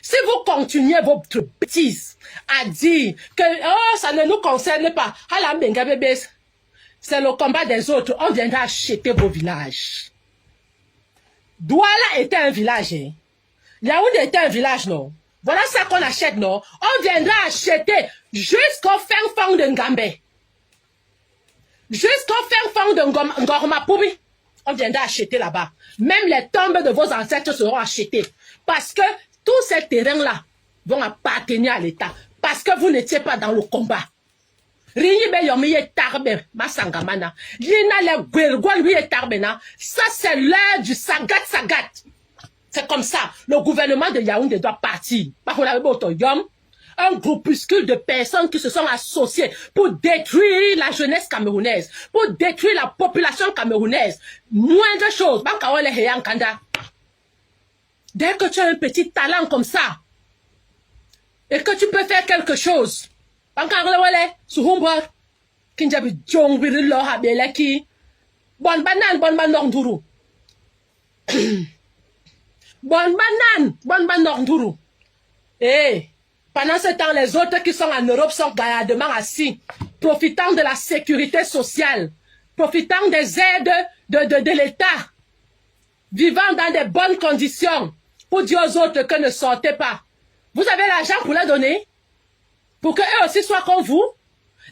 Si vous continuez votre bêtise à dire que oh, ça ne nous concerne pas, c'est le combat des autres, on viendra acheter vos villages. Douala était un village. Hein? Yaoundé était un village, non? Voilà ça qu'on achète, non? On viendra acheter jusqu'au fin fond de Ngambé. Jusqu'au fin fond de Ngormapoubi. On viendra acheter là-bas. Même les tombes de vos ancêtres seront achetées. Parce que tous ces terrains-là vont appartenir à l'État. Parce que vous n'étiez pas dans le combat. Ça, c'est l'heure du sagat. C'est comme ça. Le gouvernement de Yaoundé doit partir. Un groupuscule de personnes qui se sont associées pour détruire la jeunesse camerounaise, pour détruire la population camerounaise. Moindre chose. Dès que tu as un petit talent comme ça, et que tu peux faire quelque chose, bonne banane. Eh, pendant ce temps, les autres qui sont en Europe sont gaillardement assis, profitant de la sécurité sociale, profitant des aides de l'État, vivant dans de bonnes conditions, pour dire aux autres que ne sortez pas. Vous avez l'argent pour leur donner? Pour qu'eux aussi soient comme vous?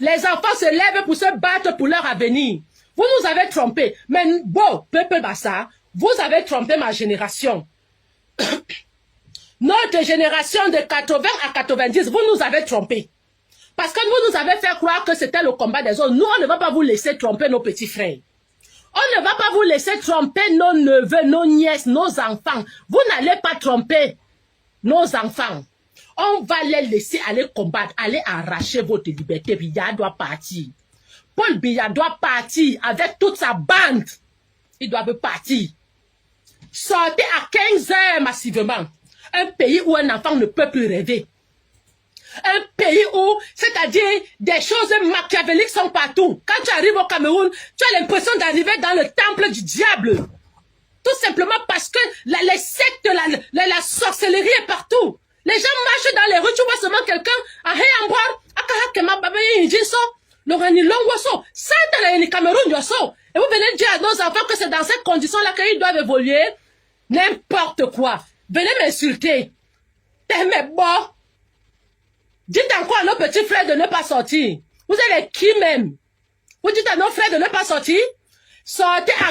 Les enfants se lèvent pour se battre pour leur avenir. Vous nous avez trompés. Mais bon, peuple Bassa, vous avez trompé ma génération. Notre génération de 80 à 90, vous nous avez trompés. Parce que vous nous avez fait croire que c'était le combat des autres. Nous, on ne va pas vous laisser tromper nos petits frères. On ne va pas vous laisser tromper nos neveux, nos nièces, nos enfants. Vous n'allez pas tromper nos enfants. On va les laisser aller combattre, aller arracher votre liberté. Biya doit partir. Paul Biya doit partir avec toute sa bande. Il doit partir. Sortez à 15 heures massivement. Un pays où un enfant ne peut plus rêver. Un pays où, c'est-à-dire, des choses machiavéliques sont partout. Quand tu arrives au Cameroun, tu as l'impression d'arriver dans le temple du diable. Tout simplement parce que les sectes, la sorcellerie est partout. Les gens marchent dans les rues, tu vois seulement quelqu'un à Héamboire, à Kahakema, Babayi, Injiso, Lorani Longwaso, ça dans le Cameroun, Yoso. Et vous venez dire à nos enfants que c'est dans ces conditions-là qu'ils doivent évoluer. N'importe quoi. Venez m'insulter. Mais bon. Dites encore à nos petits frères de ne pas sortir. Vous êtes qui même? Vous dites à nos frères de ne pas sortir? Sortez à